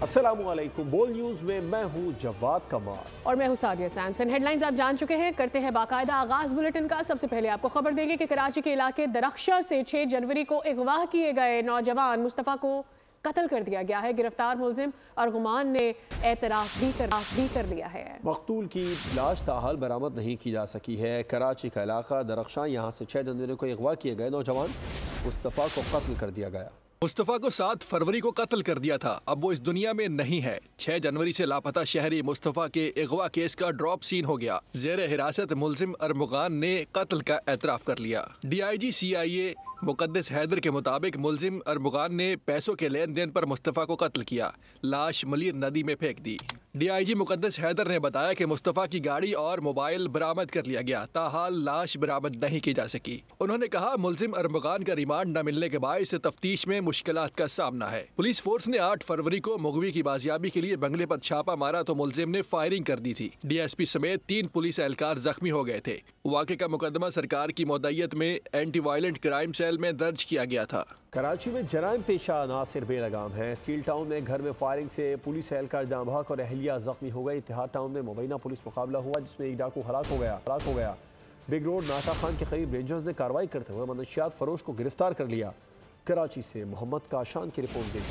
अस्सलामुअलैकुम। बोल न्यूज में मैं हूं जवाद कमाल और मैं हूं सादिया सैमसन। हेडलाइंस आप जान चुके हैं, करते हैं बाकायदा आगाज बुलेटिन का। सबसे पहले आपको खबर देंगे कि कराची के इलाके दरख्शा से 6 जनवरी को अगवा किए गए नौजवान मुस्तफ़ा को कत्ल कर दिया गया है। गिरफ्तार मुलजिम अरगुमान ने एतराफ भी कर लिया है। मकतूल की लाश ताहाल बरामद नहीं की जा सकी है। कराची का इलाका दरख्शा, यहाँ से 6 जनवरी को अगवा किए गए नौजवान मुस्तफ़ा को कत्ल कर दिया गया। मुस्तफ़ा को 7 फरवरी को कत्ल कर दिया था, अब वो इस दुनिया में नहीं है। 6 जनवरी से लापता शहरी मुस्तफ़ा के अगवा केस का ड्रॉप सीन हो गया। जेर हिरासत मुलजिम अरमुगान ने कत्ल का एतराफ कर लिया। DIG CIA मुकद्दस हैदर के मुताबिक मुलजिम अरमुगान ने पैसों के लेन देन पर मुस्तफ़ा को कत्ल किया, लाश मलिर नदी में फेंक दी। DIG मुकद्दस हैदर ने बताया कि मुस्तफ़ा की गाड़ी और मोबाइल बरामद कर लिया गया, ताहाल लाश बरामद नहीं की जा सकी। उन्होंने कहा मुलजिम अरमुगान का रिमांड न मिलने के बायस तफ्तीश में मुश्किलात का सामना है। पुलिस फोर्स ने 8 फरवरी को मुगवी की बाजियाबी के लिए बंगले पर छापा मारा तो मुलजिम ने फायरिंग कर दी थी। DSP समेत 3 पुलिस एहलकार जख्मी हो गए थे। वाक़े का मुकदमा सरकार की मौदयत में एंटी वायलेंट क्राइम सेल में दर्ज किया गया था। कराची में जराइम पेशा नासिर बेलगाम है। स्टील टाउन में घर में फायरिंग से पुलिस एहलकार जाँ बहक और अहलिया जख्मी हो गई। इतिहाद टाउन में मुबैना पुलिस मुकाबला हुआ जिसमें एक डाकू हलाक हो गया। बिग रोड नाटा खान के करीब रेंजर्स ने कार्रवाई करते हुए मनशियात फरोश को गिरफ्तार कर लिया। कराची से मोहम्मद काशान की रिपोर्ट दी।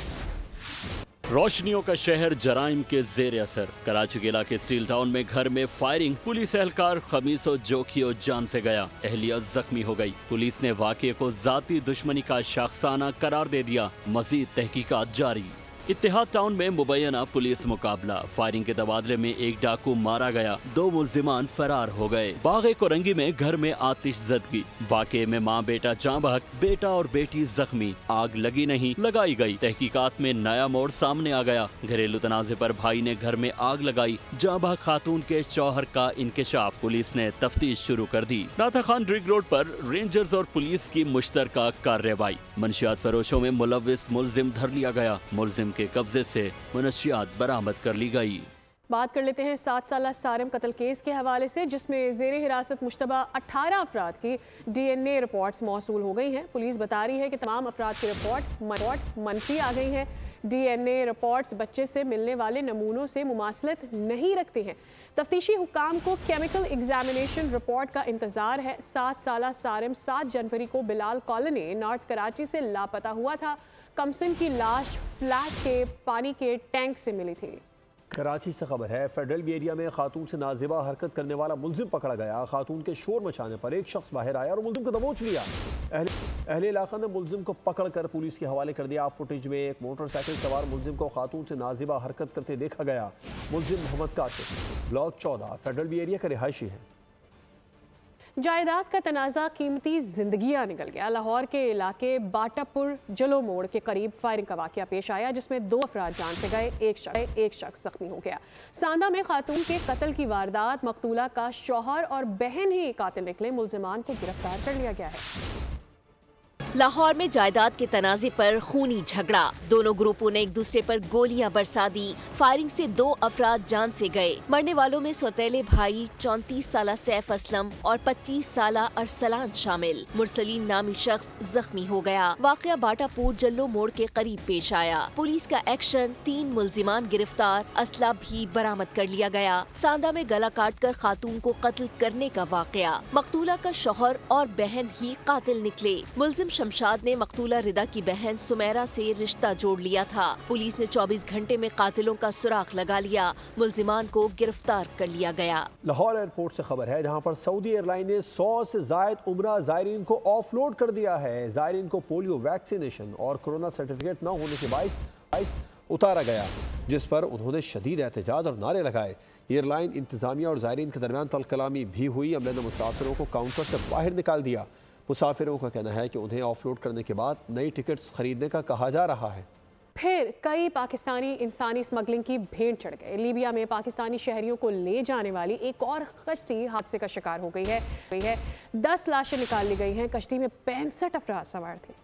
रोशनियों का शहर जराइम के जेर असर। कराची के इलाके स्टील टाउन में घर में फायरिंग, पुलिस एहलकार खमीसो जोखियो जान से गया, अहलिया जख्मी हो गई। पुलिस ने वाक़े को जाती दुश्मनी का शाखसाना करार दे दिया। मजीद तहकीकात जारी। इत्तेहाद टाउन में मुबैना पुलिस मुकाबला, फायरिंग के तबादले में एक डाकू मारा गया, 2 मुल्जिमान फरार हो गए। बागे कोरंगी में घर में आतिश ज़दगी, वाक़े में माँ बेटा जाँ बहक, बेटा और बेटी जख्मी। आग लगी नहीं लगाई गई। तहकीकात में नया मोड़ सामने आ गया। घरेलू तनाज़े पर भाई ने घर में आग लगाई, जाँ बहक खातून के शौहर का इंकशाफ। पुलिस ने तफ्तीश शुरू कर दी। नाता खान रिग रोड पर रेंजर्स और पुलिस की मुश्तरका कार्रवाई। मनशियात फरोशों में मुलविस मुलजिम धर लिया गया। मुलजिम के कब्जे से मनशियात बरामद कर ली गई। बात कर लेते हैं 7 साला सारिम कत्ल केस के हवाले से, जिसमें जेर हिरासत मुश्तबा 18 अफराद की DNA रिपोर्ट्स मौसूल हो गई हैं। पुलिस बता रही है कि तमाम अफराद की रिपोर्ट मनफी आ गई है। DNA रिपोर्ट्स बच्चे से मिलने वाले नमूनों से मुमासलत नहीं रखते हैं। तफ्तीशी हुकाम को केमिकल एग्जामिनेशन रिपोर्ट का इंतजार है। 7 साला सारिम 7 जनवरी को बिलाल कॉलोनी नॉर्थ कराची से लापता हुआ था। कमसन की लाश फ्लैट के पानी के टैंक से मिली थी। कराची से खबर है, फेडरल एरिया में खातून से नाजिबा हरकत करने वाला मुलजिम पकड़ा गया। खातून के शोर मचाने पर एक शख्स बाहर आया और मुलजिम को दबोच लिया। अहले इलाका ने मुलजिम को पकड़कर पुलिस के हवाले कर दिया। फुटेज में एक मोटरसाइकिल सवार मुलजिम को खातून से नाजिबा हरकत करते देखा गया। मुलजिम Mohammad Kashif block 14 federal area का रिहायशी है। जायदाद का तनाज़ा कीमती जिंदगियां निकल गया। लाहौर के इलाके बाटापुर जलो मोड़ के करीब फायरिंग का वाकया पेश आया, जिसमें 2 अफराद जान से गए, एक शख्स जख्मी हो गया। सांदा में खातून के कत्ल की वारदात, मकतूला का शौहर और बहन ही कातिल निकले। मुलजिमान को गिरफ्तार कर लिया गया है। लाहौर में जायदाद के तनाजे पर खूनी झगड़ा, दोनों ग्रुपों ने एक दूसरे पर गोलियां बरसा दी। फायरिंग से 2 अफराद जान से गए। मरने वालों में सौतेले भाई 34 साला सैफ असलम और 25 साला अरसलान शामिल। मुरसलीन नामी शख्स जख्मी हो गया। वाकया बाटापुर जल्लो मोड़ के करीब पेश आया। पुलिस का एक्शन, 3 मुल्जिमान गिरफ्तार, असला भी बरामद कर लिया गया। सांदा में गला काट कर खातून को कत्ल करने का वाकया, मकतूला का शौहर और बहन ही कातिल निकले। मुलजिम शमशाद ने मकतूला रिदा की बहन सुमेरा से रिश्ता जोड़ लिया था। पुलिस ने 24 घंटे में कातिलों का सुराग लगा लिया। मुलजिमान को गिरफ्तार कर लिया गया। लाहौर एयरपोर्ट से खबर है, जहां पर सऊदी एयरलाइन ने 100 से जायद उम्रा ज़ायरीन को ऑफलोड कर दिया है। ज़ायरीन को पोलियो वैक्सीनेशन और कोरोना सर्टिफिकेट न होने के बाइस उतारा गया, जिस पर उन्होंने शदीद एहतजाज और नारे लगाए। एयरलाइन इंतजामिया और ज़ायरीन के दरमियान तलकलामी भी हुई। अमले ने मुसाफिरों को काउंटर से बाहर निकाल दिया। मुसाफिरों का कहना है कि उन्हें ऑफलोड करने के बाद नई टिकट्स खरीदने का कहा जा रहा है। फिर कई पाकिस्तानी इंसानी स्मगलिंग की भेंट चढ़ गए। लीबिया में पाकिस्तानी शहरियों को ले जाने वाली एक और कश्ती हादसे का शिकार हो गई है। 10 लाशें निकाल ली गई हैं। कश्ती में 65 अफराद सवार थे।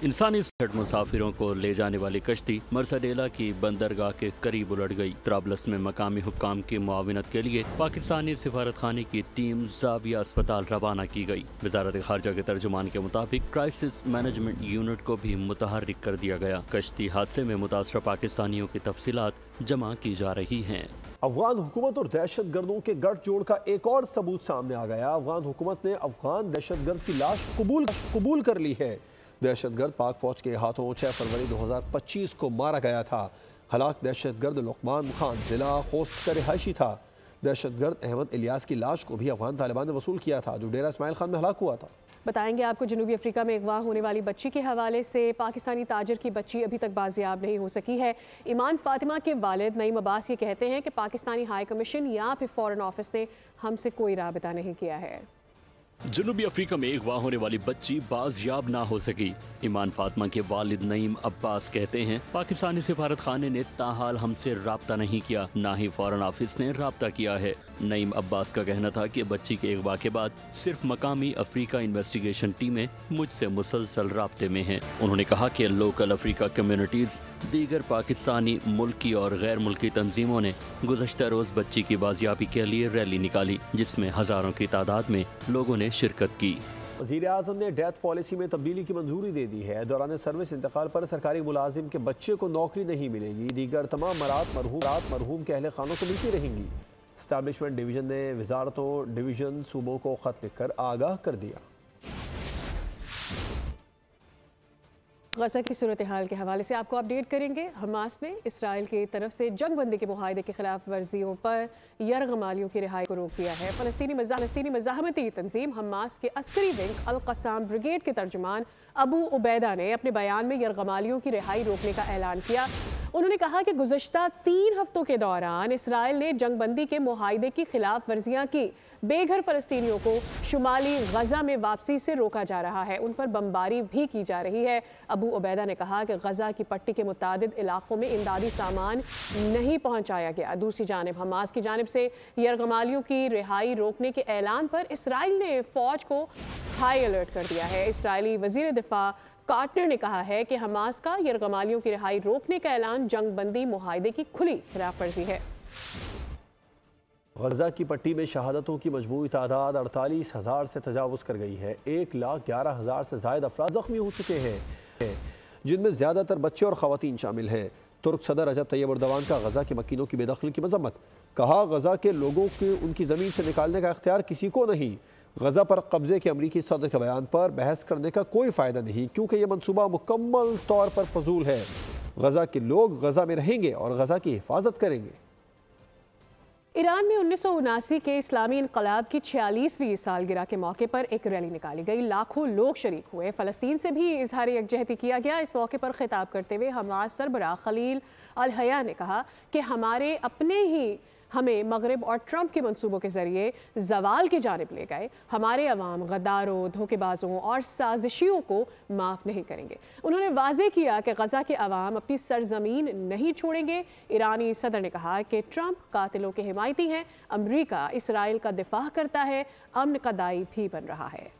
इंसानी मुसाफिरों को ले जाने वाली कश्ती मर्साडेला की बंदरगाह के करीब उलट गई। त्राबलस में मकामी हुक्काम की मुआविनत के लिए पाकिस्तानी सिफारतखाने की टीम जाविया अस्पताल रवाना की गई। वजारत खारजा के तर्जुमान के मुताबिक क्राइसिस मैनेजमेंट यूनिट को भी मुतहर्रिक कर दिया गया। कश्ती हादसे में मुतासरा पाकिस्तानियों की तफसीलात जमा की जा रही हैं। अफगान हुकूमत और दहशत गर्दों के गठजोड़ का एक और सबूत सामने आ गया। अफगान हुकूमत ने अफगान दहशत गर्द की लाश कबूल कर ली है। दहशत गर्द पाक फौज के हाथों 6 फरवरी 2025 को मारा गया था। हलाक दहशत गर्द लुकमान खान जिला खोस्त का रिहायशी था। दहशत गर्द अहमद इलियास की लाश को भी अफगान तालिबान ने वसूल किया था, जो डेरा इस्माइल खान में हलाक हुआ था। बताएंगे आपको जनूबी अफ्रीका में अगवा होने वाली बच्ची के हवाले से। पाकिस्तानी ताजर की बच्ची अभी तक बाजियाब नहीं हो सकी है। ईमान फातिमा के वालिद नईम अब्बास ये कहते हैं कि पाकिस्तानी हाई कमीशन या फिर फॉरेन ऑफिस ने हमसे कोई राबिता नहीं किया है। जनूबी अफ्रीका में अगवा होने वाली बच्ची बाजियाब ना हो सकी। ईमान फातिमा के वालिद नईम अब्बास कहते हैं पाकिस्तानी सिफारत खाने ने ताहाल हमसे राब्ता नहीं किया, ना ही फॉरेन ऑफिस ने राब्ता किया है। नईम अब्बास का कहना था कि बच्ची के अगवा के बाद सिर्फ मकामी अफ्रीका इन्वेस्टिगेशन टीमें मुझसे मुसलसल राब्ते में हैं। उन्होंने कहा कि लोकल अफ्रीका कम्युनिटीज, दीगर पाकिस्तानी मुल्की और गैर मुल्की तंजीमों ने गुज़श्ता रोज बच्ची की बाजियाबी के लिए रैली निकाली, जिसमें हजारों की तादाद में लोगों ने शिरकत की। वज़ीर आज़म ने डेथ पॉलिसी में तब्दीली की मंजूरी दे दी है। दौरान सर्विस इंतकाल पर सरकारी मुलाजिम के बच्चे को नौकरी नहीं मिलेगी। दीगर तमाम मरात मरहूम के अहले खानों को मिलती रहेंगी। एस्टैब्लिशमेंट डिवीजन ने वजारतों डिवीजन सूबों को खत लिखकर आगाह कर दिया। गजा की सूरत हाल के हवाले से आपको अपडेट करेंगे। हमास ने इसराइल की तरफ से जंग बंदी के मुआहदे की खिलाफ वर्जियों पर यरगमालियों की रिहाई को रोक दिया है। फलस्तीनी मज़ाहमती तंजीम हमास के Askari wing al Qassam brigade के तर्जुमान अबू उबैदा ने अपने बयान में यरगमालियों की रिहाई रोकने का ऐलान किया। उन्होंने कहा कि गुज़श्ता 3 हफ्तों के दौरान इसराइल ने जंग बंदी के मुआहदे की खिलाफ वर्जियाँ की। बेघर फ़लस्तीनियों को शुमाली गजा में वापसी से रोका जा रहा है, उन पर बमबारी भी की जा रही है। अबू उबैदा ने कहा कि गजा की पट्टी के मुतादिद इलाकों में इमदादी सामान नहीं पहुंचाया गया। दूसरी जानिब हमास की जानिब से यरगमालियों की रिहाई रोकने के ऐलान पर इसराइल ने फौज को हाई अलर्ट कर दिया है। इसराइली वज़ीर दिफा कार्टर ने कहा है कि हमास का यरगमालियों की रिहाई रोकने का ऐलान जंग बंदी मुआहदे की खुली खिलाफ वर्जी है। गजा की पट्टी में शहादतों की मजमूई तादाद 48,000 से तजावुज़ कर गई है। 1,11,000 से ज़ायद अफराद ज़ख्मी हो चुके हैं, जिनमें ज़्यादातर बच्चे और ख़वातीन शामिल हैं। तुर्क सदर रजब तैयब एर्दोगान का गजा के मकीनों की बेदखली की मजम्मत। कहा गजा के लोगों को उनकी ज़मीन से निकालने का इख्तियार किसी को नहीं। गजा पर कब्जे के अमरीकी सदर के बयान पर बहस करने का कोई फ़ायदा नहीं, क्योंकि यह मनसूबा मुकम्मल तौर पर फजूल है। गजा के लोग गजा में रहेंगे और गजा की हिफाजत करेंगे। ईरान में 1979 के इस्लामी इनकलाब की 46वीं सालगिरह के मौके पर एक रैली निकाली गई। लाखों लोग शरीक हुए। फ़लस्तीन से भी इजहार यकजहती किया गया। इस मौके पर खिताब करते हुए हमास सरबराह खलील अल हया ने कहा कि हमारे अपने ही हमें मगरिब और ट्रंप के मंसूबों के जरिए जवाल की जानिब ले गए। हमारे अवाम गद्दारों, धोखेबाजों और साजिशियों को माफ़ नहीं करेंगे। उन्होंने वाजे किया कि गजा के अवाम अपनी सरजमीन नहीं छोड़ेंगे। ईरानी सदर ने कहा कि ट्रंप कातिलों के हिमायती हैं। अमरीका इसराइल का दिफा करता है, अमन का दाई भी बन रहा है।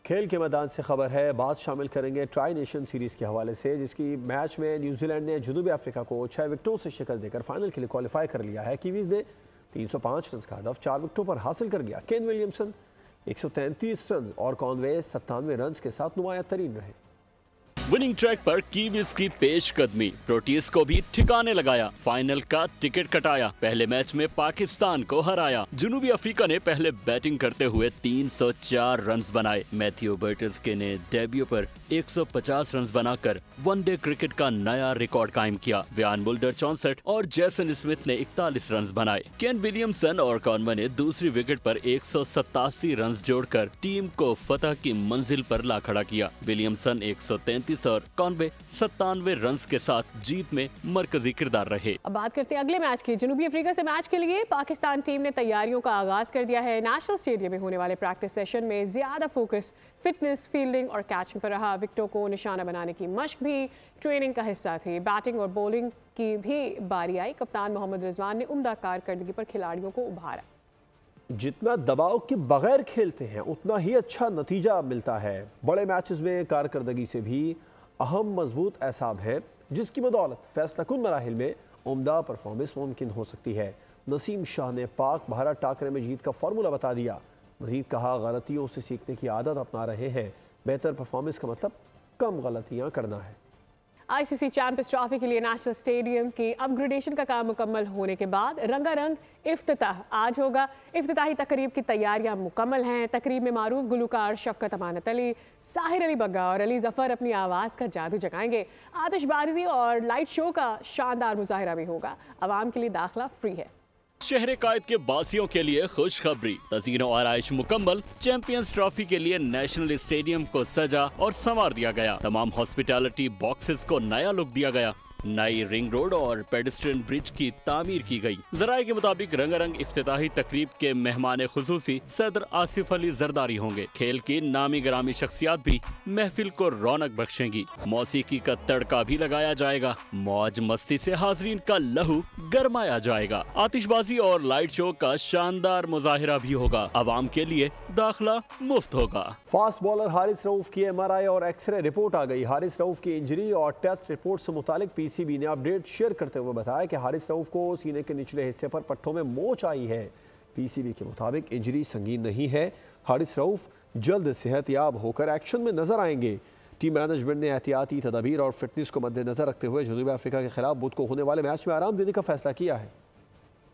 खेल के मैदान से खबर है, बात शामिल करेंगे ट्राई नेशन सीरीज़ के हवाले से, जिसकी मैच में न्यूजीलैंड ने जनूबी अफ्रीका को 6 विकेटों से शिकस्त देकर फाइनल के लिए क्वालिफाई कर लिया है। कीवीज़ ने 305 रन का हदफ 4 विकेटों पर हासिल कर लिया। केन विलियमसन 133 रन और कॉनवे 97 रन के साथ नुमाया तरीन रहे। विनिंग ट्रैक पर कीवीज की पेशकदमी प्रोटीज को भी ठिकाने लगाया। फाइनल का टिकट कटाया। पहले मैच में पाकिस्तान को हराया। जनूबी अफ्रीका ने पहले बैटिंग करते हुए 304 रन बनाए। मैथ्यू बर्टस्के ने डेब्यू पर 150 रन बनाकर वनडे क्रिकेट का नया रिकॉर्ड कायम किया। व्यान बुल्डर 64 और जैसन स्मिथ ने 41 रन बनाए। केन विलियमसन और कॉनवे ने दूसरी विकेट पर 187 रन जोड़कर टीम को फतह की मंजिल पर ला खड़ा किया। विलियमसन 133 और कॉनवे 97 रन के साथ जीत में मरकजी किरदार रहे। अब बात करते हैं अगले मैच की। जनूबी अफ्रीका से मैच के लिए पाकिस्तान टीम ने तैयारियों का आगाज कर दिया है। नेशनल स्टेडियम में होने वाले प्रैक्टिस सेशन में ज्यादा फोकस फिटनेस, फील्डिंग और कैचिंग पर रहा। विकेटों को निशाना बनाने की मशक भी ट्रेनिंग का हिस्सा थी। बैटिंग और बॉलिंग की भी बारी आई। कप्तान मोहम्मद रिजवान ने उम्दा कारकर्दगी पर खिलाड़ियों को उभारा। जितना दबाव के बगैर खेलते हैं उतना ही अच्छा नतीजा मिलता है। बड़े मैचेस में कारकर्दगी से भी अहम मजबूत एहसाब है, जिसकी बदौलत फैसला कुन मराहिल में उम्दा परफॉर्मेंस मुमकिन हो सकती है। नसीम शाह ने पाक भारत टाकरे में जीत का फार्मूला बता दिया। मजीद कहा, गलतियों से सीखने की आदत अपना रहे हैं। बेहतर परफॉर्मेंस का मतलब कम गलतियां करना है। आईसीसी चैंपियंस ट्रॉफी के लिए नेशनल स्टेडियम की अपग्रेडेशन का काम मुकम्मल होने के बाद रंगारंग इफ्तिताह आज होगा। इफ्तिताही तकरीब की तैयारियां मुकम्मल हैं। तकरीब में मारूफ गुलकार शफकत अमानत अली, साहिर अली बग्गा और अली जफर अपनी आवाज़ का जादू जगाएंगे। आतिशबाजी और लाइट शो का शानदार मुजाहिरा भी होगा। आवाम के लिए दाखिला फ्री है। शहर कायद के बासियों के लिए खुशखबरी, तज़ीनो आराइश मुकम्मल। चैंपियंस ट्रॉफी के लिए नेशनल स्टेडियम को सजा और संवार दिया गया। तमाम हॉस्पिटैलिटी बॉक्सेस को नया लुक दिया गया। नई रिंग रोड और पेडेस्ट्रियन ब्रिज की तामीर की गई। जराये के मुताबिक रंगारंग इफ्तिताही तकरीब के मेहमान खुसूसी सदर आसिफ अली जरदारी होंगे। खेल की नामी ग्रामी शख्सियात भी महफिल को रौनक बख्शेंगी। मौसीकी का तड़का भी लगाया जाएगा। मौज मस्ती से हाजरीन का लहू गरमाया जाएगा। आतिशबाजी और लाइट शो का शानदार मुजाहिरा भी होगा। आवाम के लिए दाखिला मुफ्त होगा। फास्ट बॉलर हारिस रऊफ की एमआरआई और एक्सरे रिपोर्ट आ गई। हारिस रऊफ की इंजरी और टेस्ट रिपोर्ट से मुतालिक पीसीबी ने अपडेट शेयर करते हुए बताया कि हारिस रऊफ को सीने के निचले हिस्से पर पट्टों में मोच आई है। पीसीबी के मुताबिक इंजरी संगीन नहीं है। हारिस रऊफ जल्द सेहतयाब होकर एक्शन में नजर आएंगे। टीम मैनेजमेंट ने एहतियाती तदाबीर और फिटनेस को मद्देनजर रखते हुए जनूबी अफ्रीका के खिलाफ बुध को होने वाले मैच में आराम देने का फैसला किया है।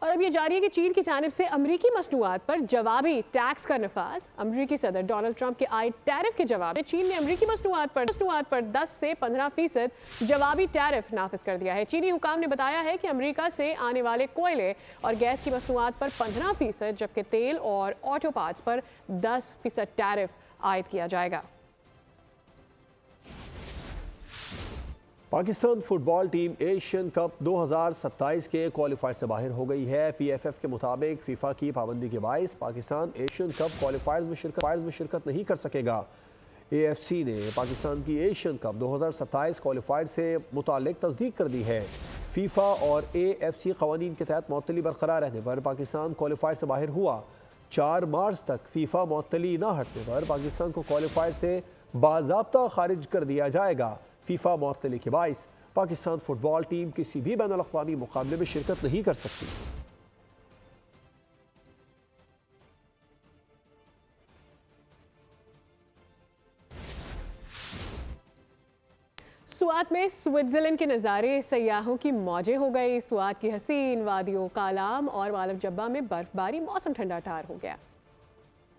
और अब ये जारी है कि चीन की जानिब से अमरीकी मसनूआत पर जवाबी टैक्स का नफाज। अमरीकी सदर डोनाल्ड ट्रंप के आए टैरिफ के जवाब में चीन ने अमरीकी मसनूआत पर 10 से 15% जवाबी टैरिफ नाफिज कर दिया है। चीनी हुकाम ने बताया है कि अमरीका से आने वाले कोयले और गैस की मसनूआत पर 15%, जबकि तेल और ऑटो पार्ट्स पर 10% टैरिफ आयद किया जाएगा। Pakistan football team Asian cup 2027 के क्वालिफायर से बाहर हो गई है। पीएफएफ के मुताबिक फीफा की पाबंदी के बायस पाकिस्तान एशियन कप क्वालिफायर्स में शिरकत नहीं कर सकेगा। एएफसी ने पाकिस्तान की एशियन कप 2027 क्वालिफायर से मुतालिक तस्दीक कर दी है। फीफा और एएफसी कवानीन के तहत मअतली बरकरार रहने पर पाकिस्तान क्वालिफायर से बाहर हुआ। 4 मार्च तक फीफा मअतली न हटने पर पाकिस्तान को क्वालिफायर से बाज़ाब्ता खारिज कर दिया जाएगा। फीफा मअतली के बाइस पाकिस्तान फुटबॉल टीम किसी भी बैनुल अक़वामी मुकाबले में शिरकत नहीं कर सकती। सुआत में स्विट्जरलैंड के नज़ारे सयाहों की मौजें हो गई। सुआत की हसीन वादियों, कालाम और मालव जब्बा में बर्फबारी, मौसम ठंडा ठार हो गया।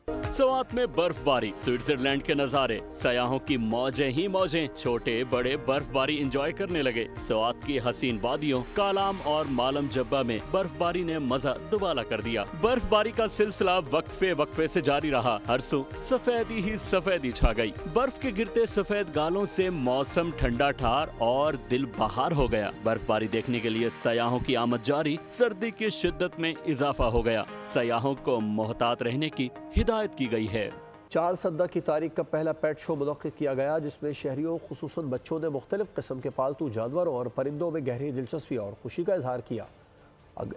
सवात में बर्फबारी, स्विट्जरलैंड के नज़ारे, सयाहों की मौजें ही मौजें। छोटे बड़े बर्फबारी एंजॉय करने लगे। सवात की हसीन वादियों, कालाम और मालम जब्बा में बर्फबारी ने मजा दुबाला कर दिया। बर्फबारी का सिलसिला वक्फे से जारी रहा। हर सू सफेदी ही सफेदी छा गई। बर्फ के गिरते सफेद गालों से मौसम ठंडा ठार और दिल बहार हो गया। बर्फबारी देखने के लिए सयाहों की आमद जारी। सर्दी की शिद्दत में इजाफा हो गया। सयाहों को मोहतात रहने की हिदायत की गई है। 4 सद्दा की तारीख का पहला पेट शो मुनक्किद किया गया, जिसमें शहरियों खुसूसन बच्चों ने मुख्तलिफ किस्म के पालतू जानवरों और परिंदों में गहरी दिलचस्पी और खुशी का इजहार किया।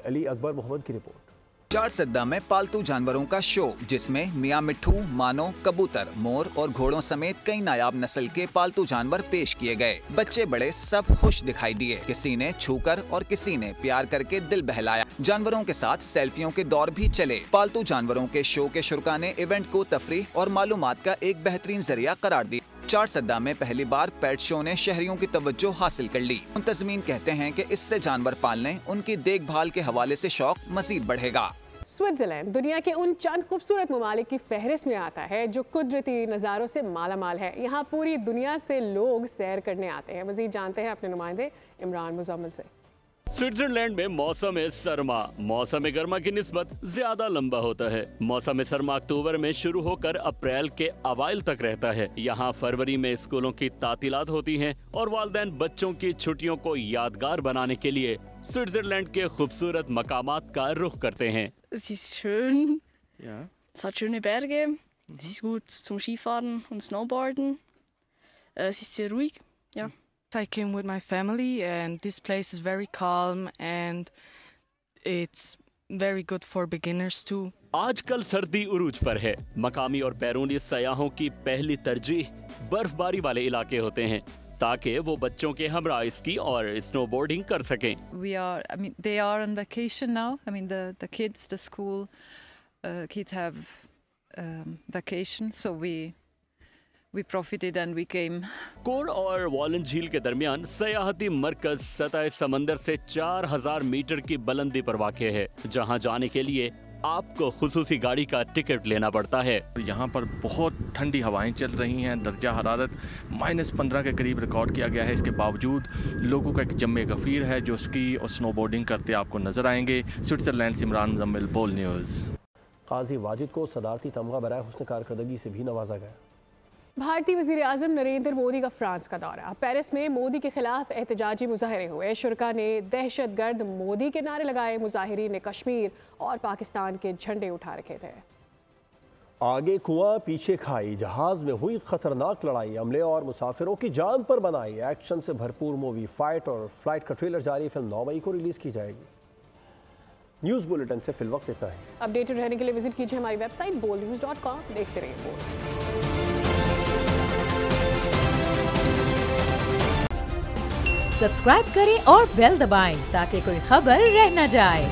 अली अकबर मोहम्मद की रिपोर्ट। 4 सद्दा में पालतू जानवरों का शो, जिसमें मियाँ मिट्ठू, मानो, कबूतर, मोर और घोड़ों समेत कई नायाब नस्ल के पालतू जानवर पेश किए गए। बच्चे बड़े सब खुश दिखाई दिए। किसी ने छूकर और किसी ने प्यार करके दिल बहलाया। जानवरों के साथ सेल्फियों के दौर भी चले। पालतू जानवरों के शो के शुरा ने इवेंट को तफरीह और मालूमात का एक बेहतरीन जरिया करार दिया। 4 सद्दा में पहली बार पेट शो ने शहरियों की तवज्जो हासिल कर ली। मुंतज़मीन कहते हैं कि इससे जानवर पालने, उनकी देखभाल के हवाले से शौक मजीद बढ़ेगा। स्विट्जरलैंड दुनिया के उन चंद खूबसूरत ममालिक की फहरिस्त में आता है जो कुदरती नज़ारों से मालामाल है। यहाँ पूरी दुनिया से लोग सैर करने आते हैं। मजीद जानते हैं अपने नुमाइंदे इमरान मुजम्मिल से। स्विट्जरलैंड में मौसम सरमा मौसम गर्मा की निस्बत ज्यादा लंबा होता है। मौसम सरमा अक्टूबर में शुरू होकर अप्रैल के अवाइल तक रहता है। यहाँ फरवरी में स्कूलों की तातीलात होती हैं और वालिदैन बच्चों की छुट्टियों को यादगार बनाने के लिए स्विट्जरलैंड के खूबसूरत मकामात का रुख करते हैं। Es ist schön. Ja. Es hat schöne Berge. Es ist gut zum Skifahren und Snowboarden. Es ist sehr ruhig. Ja. I came with my family and this place is very calm and it's very good for beginners too. आजकल सर्दी उरूज पर है। मकामी और बैरूनी सयाहों की पहली तरजीह बर्फबारी वाले इलाके होते हैं ताकि वो बच्चों के हमरा स्की और स्नोबोर्डिंग कर सकें। They are on vacation now. The kids, the school kids have vacation, so we profited and we came. Code और वॉलन झील के दरमियान सयाहती मरकज सतह समंदर से 4000 मीटर की बुलंदी पर वाक़े है, जहां जाने के लिए आपको खुसूसी गाड़ी का टिकट लेना पड़ता है। यहाँ पर बहुत ठंडी हवाएं चल रही हैं। दर्जा हरारत -15 के करीब रिकॉर्ड किया गया है। इसके बावजूद लोगों का एक जम्मे गफीर है जो स्की और स्नोबोर्डिंग करते आपको नजर आएंगे। स्विट्जरलैंड से इमरान मुजम्मिल, बोल न्यूज़। काजी वाजिद को सदारती तमगा बराए हुस्न कारकर्दगी से भी नवाजा गया। भारतीय वज़ीर आज़म नरेंद्र मोदी का फ्रांस का दौरा। पेरिस में मोदी के खिलाफ एहतजाजी मुजाहरे हुए। शुरका ने दहशतगर्द मोदी के नारे लगाए। मुजाहिरीन ने कश्मीर और पाकिस्तान के झंडे उठा रखे थे। आगे कुआं पीछे खाई, जहाज में हुई खतरनाक लड़ाई, अमले और मुसाफिरों की जान पर बनाई। एक्शन से भरपूर मूवी फाइट और फ्लाइट का ट्रेलर जारी। फिल्म 9 मई को रिलीज की जाएगी। न्यूज़ बुलेटिन से फिलवक्त इतना है। अपडेटेड रहने के लिए विजिट कीजिए हमारी वेबसाइट boldnews.com। देखते रहिए बोल्ड। सब्सक्राइब करें और बेल दबाएं ताकि कोई खबर रह न जाए।